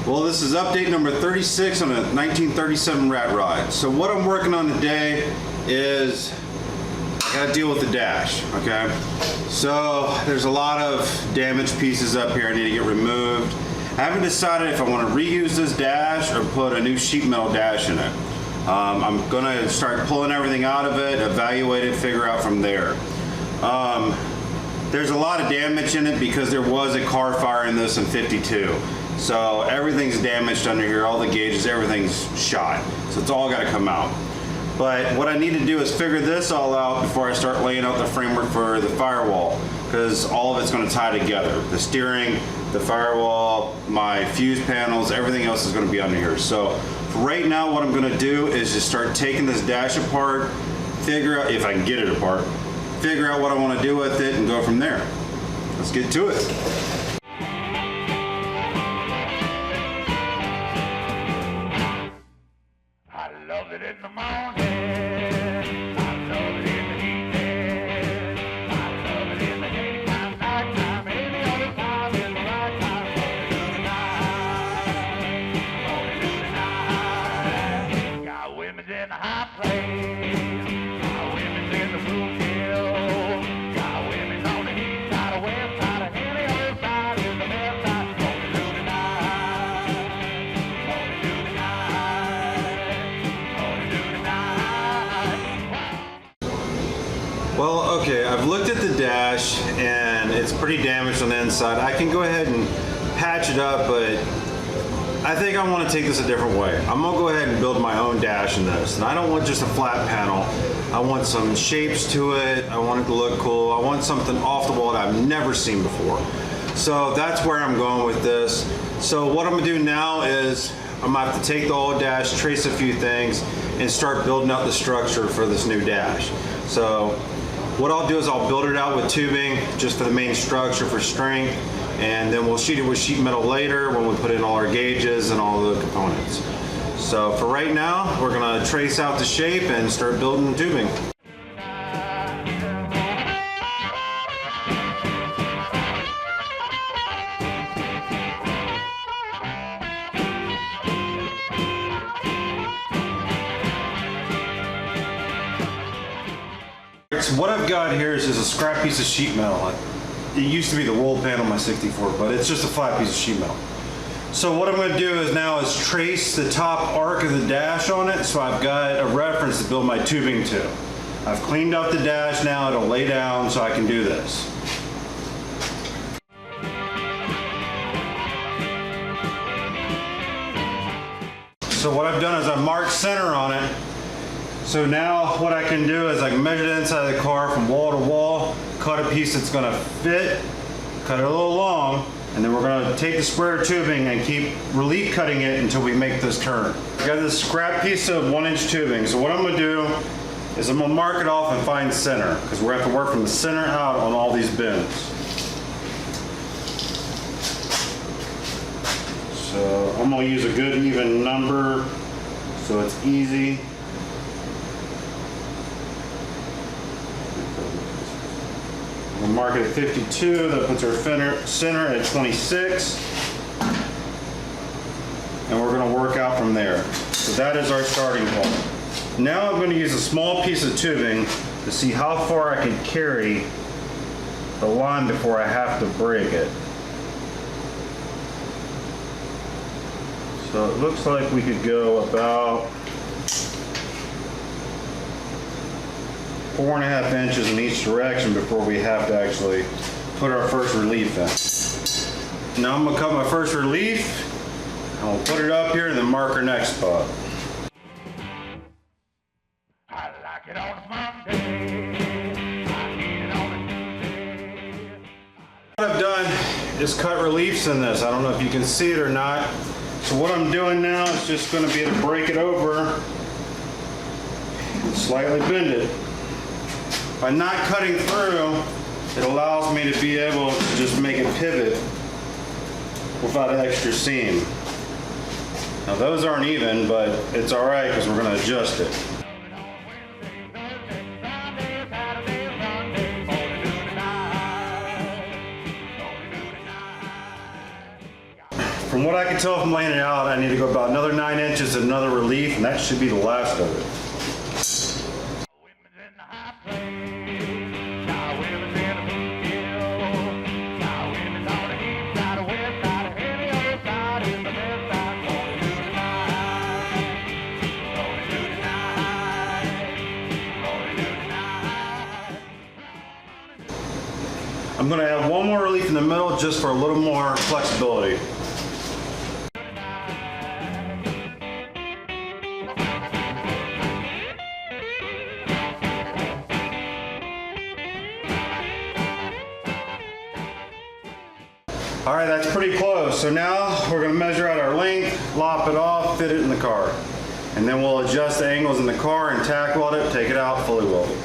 Well, this is update number 36 on a 1937 rat rod. So what I'm working on today is I gotta deal with the dash, okay? So there's a lot of damaged pieces up here I need to get removed. I haven't decided if I want to reuse this dash or put a new sheet metal dash in it. I'm gonna start pulling everything out of it, evaluate it, figure out from there. There's a lot of damage in it because there was a car fire in this in '52. So everything's damaged under here, all the gauges, everything's shot. So it's all got to come out. But what I need to do is figure this all out before I start laying out the framework for the firewall, because all of it's going to tie together. The steering, the firewall, my fuse panels, everything else is going to be under here. So right now what I'm going to do is just start taking this dash apart, figure out if I can get it apart, figure out what I want to do with it, and go from there. Let's get to it. In the morning, I love it in the evening, I love it in the daytime, nighttime, any other time is the right time. Gonna do tonight. Got women's in the high place, got women's in the blue hill, got women's on the east side, the west side, and any other side is the best side. Gonna do tonight, gonna do tonight. Well, okay, I've looked at the dash and it's pretty damaged on the inside. I can go ahead and patch it up, but I think I want to take this a different way. I'm gonna go ahead and build my own dash in this. And I don't want just a flat panel. I want some shapes to it. I want it to look cool. I want something off the wall that I've never seen before. So that's where I'm going with this. So what I'm gonna do now is I'm gonna have to take the old dash, trace a few things, and start building out the structure for this new dash. So what I'll do is I'll build it out with tubing just for the main structure for strength, and then we'll sheet it with sheet metal later when we put in all our gauges and all the components. So for right now, we're gonna trace out the shape and start building the tubing. So what I've got here is just a scrap piece of sheet metal. It used to be the roll panel on my 64, but it's just a flat piece of sheet metal. So what I'm going to do is trace the top arc of the dash on it, so I've got a reference to build my tubing to. I've cleaned up the dash now, it'll lay down so I can do this. So what I've done is I've marked center on it. So now what I can do is I can measure the inside of the car from wall to wall, cut a piece that's gonna fit, cut it a little long, and then we're gonna take the square tubing and keep relief cutting it until we make this turn. I got this scrap piece of 1-inch tubing. So what I'm gonna do is I'm gonna mark it off and find center, because we're gonna have to work from the center out on all these bends. So I'm gonna use a good even number so it's easy. We'll mark it at 52, that puts our center at 26. And we're gonna work out from there. So that is our starting point. Now I'm gonna use a small piece of tubing to see how far I can carry the line before I have to break it. So it looks like we could go about 4.5 inches in each direction before we have to actually put our first relief in. Now I'm gonna cut my first relief, and we'll put it up here and then mark our next spot. I like it on a Monday, I need it on a Tuesday. What I've done is cut reliefs in this. I don't know if you can see it or not. So what I'm doing now is just gonna be able to break it over and slightly bend it. By not cutting through, it allows me to be able to just make it pivot without an extra seam. Now those aren't even, but it's all right because we're going to adjust it. From what I can tell from laying it out, I need to go about another 9 inches and another relief, and that should be the last of it. Women's in the high place. Got women's in the foothill. Got women's on the east side, the west side, any other side in the best side. Gonna do tonight. Gonna do tonight. Gonna do tonight. I'm going to add one more relief in the middle just for a little more flexibility. All right, that's pretty close. So now we're going to measure out our length, lop it off, fit it in the car. And then we'll adjust the angles in the car and tack weld it, take it out, fully weld it.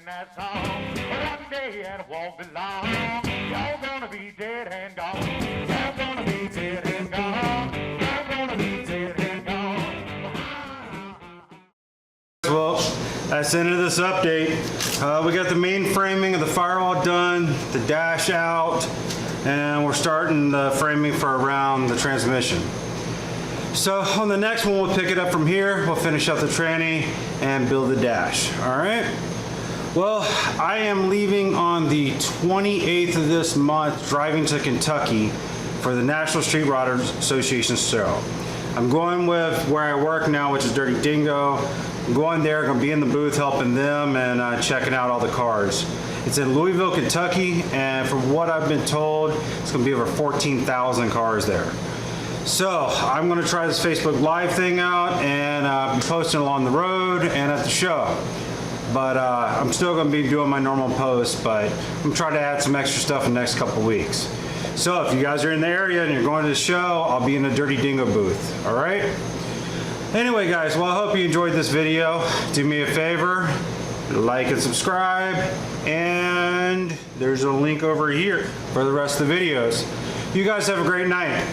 that song. One day and it won't be long. You're gonna be dead and gone. You're gonna be dead and gone. You're gonna be dead and gone. Well, that's the end of this update. We got the main framing of the firewall done, the dash out, and we're starting the framing for around the transmission. So on the next one, we'll pick it up from here. We'll finish up the tranny and build the dash. All right. Well, I am leaving on the 28th of this month, driving to Kentucky for the National Street Rodders Association show. I'm going with where I work now, which is Dirty Dingo. I'm going there, going to be in the booth helping them and checking out all the cars. It's in Louisville, Kentucky, and from what I've been told, it's going to be over 14,000 cars there. So I'm going to try this Facebook Live thing out and be posting along the road and at the show. But I'm still going to be doing my normal posts, but I'm trying to add some extra stuff in the next couple weeks. So if you guys are in the area and you're going to the show, I'll be in the Dirty Dingo booth. All right? Anyway, guys, well, I hope you enjoyed this video. Do me a favor, like and subscribe, and there's a link over here for the rest of the videos. You guys have a great night.